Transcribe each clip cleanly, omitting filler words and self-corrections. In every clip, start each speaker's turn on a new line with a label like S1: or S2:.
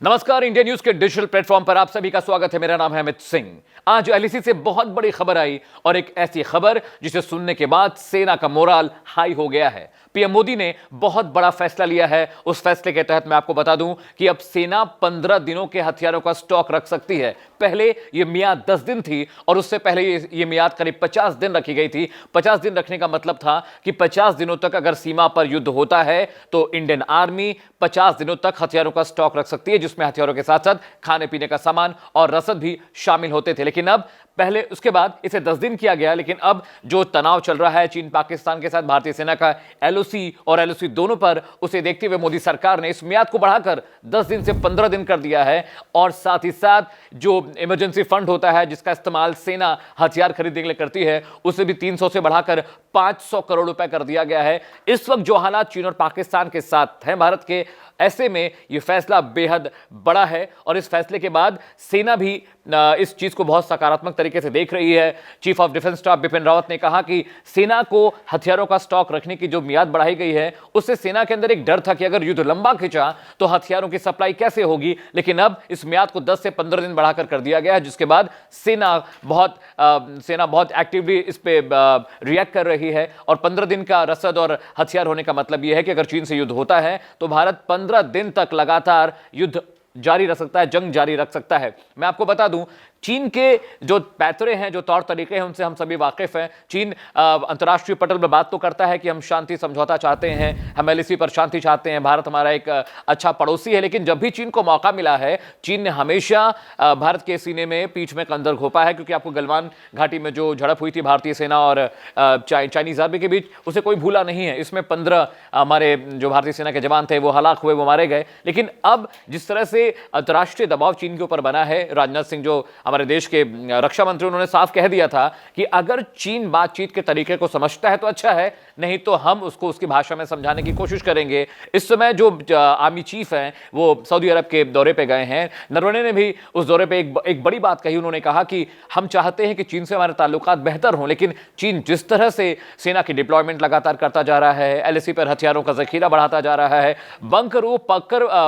S1: नमस्कार, India news के digital platform पर आप सभी का स्वागत है। मेरा नाम है अमित सिंह। आज एलएसी से बहुत बड़ी खबर आई और एक ऐसी खबर जिसे सुनने के बाद सेना का मोराल हाई हो गया है। पीएम मोदी ने बहुत बड़ा फैसला लिया है। उस फैसले के तहत मैं आपको बता दूं कि अब सेना 15 दिनों के हथियारों का स्टॉक रख सकती है। पहले यह मियाद 10 दिन थी और उससे पहले यह मियाद करीब 50 दिन रखी गई थी। 50 दिन रखने का मतलब था कि 50 दिनों तक अगर सीमा पर युद्ध होता है तो इंडियन आर्मी 50 दिनों तक हथियारों का स्टॉक रख सकती है, जिसमें हथियारों के साथ साथ खाने पीने का सामान और रसद भी शामिल होते थे। लेकिन अब पहले उसके बाद इसे 10 दिन किया गया। लेकिन अब जो तनाव चल रहा है चीन पाकिस्तान के साथ भारतीय सेना का एलओसी और एलओसी दोनों पर, उसे देखते हुए मोदी सरकार ने इस मियाद को बढ़ाकर 10 दिन से 15 दिन कर दिया है। और साथ ही साथ जो इमरजेंसी फंड होता है जिसका इस्तेमाल सेना हथियार खरीदने के लिए करती है, उसे भी 300 से बढ़ाकर 500 करोड़ रुपए कर दिया गया है। इस वक्त जो हालात चीन और पाकिस्तान के साथ हैं भारत के, ऐसे में यह फैसला बेहद बड़ा है और इस फैसले के बाद सेना भी इस चीज को बहुत सकारात्मक तरीके से देख रही है। Chief of defence staff Bipin Rawat ने कहा कि सेना को हथियारों का स्टॉक रखने की जो मियाद बढ़ाई गई है, उससे सेना के अंदर एक डर था कि अगर युद्ध लंबा खिंचा तो हथियारों की सप्लाई कैसे होगी। लेकिन अब इस मियाद को 10 से 15 दिन बढ़ाकर कर दिया गया है, जिसके बाद सेना बहुत एक्टिवली इस पे रिएक्ट कर रही है। और 15 दिन का रसद और हथियार होने का मतलब यह है कि अगर चीन से युद्ध होता है तो भारत 15 दिन तक लगातार युद्ध जारी रख सकता है, जंग जारी रख सकता है। मैं आपको बता दूं, चीन के जो पैतरे हैं, जो तौर तरीके हैं, उनसे हम सभी वाकिफ हैं। चीन अंतर्राष्ट्रीय पटल पर बात तो करता है कि हम शांति समझौता चाहते हैं, हम एलएसी पर शांति चाहते हैं, भारत हमारा एक अच्छा पड़ोसी है। लेकिन जब भी चीन को मौका मिला है, चीन ने हमेशा भारत के सीने में पीठ में कंदर घोंपा है। क्योंकि आपको गलवान घाटी में जो झड़प हुई थी भारतीय सेना और चाइनीज आर्मी के बीच, उसे कोई भूला नहीं है। इसमें 15 हमारे जो भारतीय सेना के जवान थे वो हलाक हुए, वो मारे गए। लेकिन अब जिस तरह से अंतर्राष्ट्रीय दबाव चीन के ऊपर बना है, राजनाथ सिंह जो हमारे देश के रक्षा मंत्री, उन्होंने साफ कह दिया था कि अगर चीन बातचीत के तरीके को समझता है तो अच्छा है, नहीं तो हम उसको उसकी भाषा में समझाने की कोशिश करेंगे। इस समय जो आर्मी चीफ हैं वो सऊदी अरब के दौरे पे गए हैं। नरवणे ने भी उस दौरे पे एक बड़ी बात कही। उन्होंने कहा कि हम चाहते हैं कि चीन से हमारे ताल्लुकात बेहतर हों, लेकिन चीन जिस तरह से सेना की डिप्लॉयमेंट लगातार करता जा रहा है, एलएसी पर हथियारों का जखीरा बढ़ाता जा रहा है,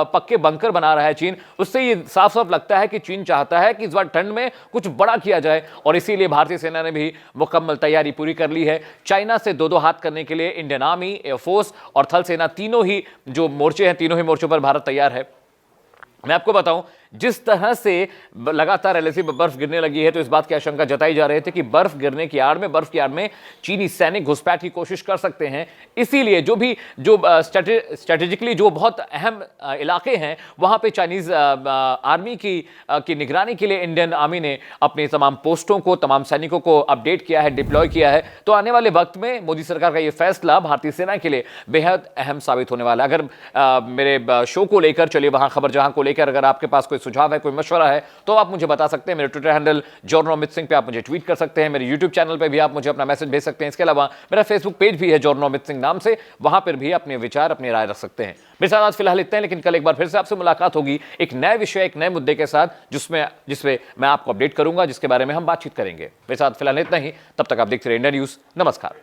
S1: पक्के बंकर बना रहा है चीन, उससे ये साफ साफ लगता है कि चीन चाहता है कि इस बार ठंड में कुछ बड़ा किया जाए। और इसीलिए भारतीय सेना ने भी मुकम्मल तैयारी पूरी कर ली है। चाइना से दो हाथ करने के लिए इंडियन आर्मी, एयरफोर्स और थल सेना, तीनों ही जो मोर्चे हैं, तीनों ही मोर्चों पर भारत तैयार है। मैं आपको बताऊं, जिस तरह से लगातार एलएसी पर बर्फ गिरने लगी है, तो इस बात की आशंका जताई जा रही थी कि बर्फ गिरने की आड़ में, बर्फ की आड़ में चीनी सैनिक घुसपैठ की कोशिश कर सकते हैं। इसीलिए जो स्ट्रेटेजिकली जो बहुत अहम इलाके हैं, वहां पे चाइनीज आर्मी की निगरानी के लिए इंडियन आर्मी ने अपने तमाम पोस्टों को, तमाम सैनिकों को अपडेट किया है, डिप्लॉय किया है। तो आने वाले वक्त में मोदी सरकार का यह फैसला भारतीय सेना के लिए बेहद अहम साबित होने वाला है। अगर मेरे शो को लेकर, चलिए वहां खबर जहां को लेकर, अगर आपके पास कोई सुझाव है, कोई मशवरा है, तो आप मुझे बता सकते हैं। मेरे ट्विटर हैंडल जॉर्नो अमित सिंह पे आप मुझे ट्वीट कर सकते हैं। मेरे यूट्यूब चैनल पे भी आप मुझे अपना मैसेज भेज सकते हैं। इसके अलावा मेरा फेसबुक पेज भी है जॉर्नो अमित सिंह नाम से, वहां पर भी अपने विचार, अपनी राय रख सकते हैं। मेरे साथ आज फिलहाल इतना है, लेकिन कल एक बार फिर से आपसे मुलाकात होगी एक नए विषय, एक नए मुद्दे के साथ, जिसमें मैं आपको अपडेट करूंगा, जिसके बारे में हम बातचीत करेंगे। मेरे साथ फिलहाल इतना ही। तब तक आप देखते रहिए इंडिया न्यूज। नमस्कार।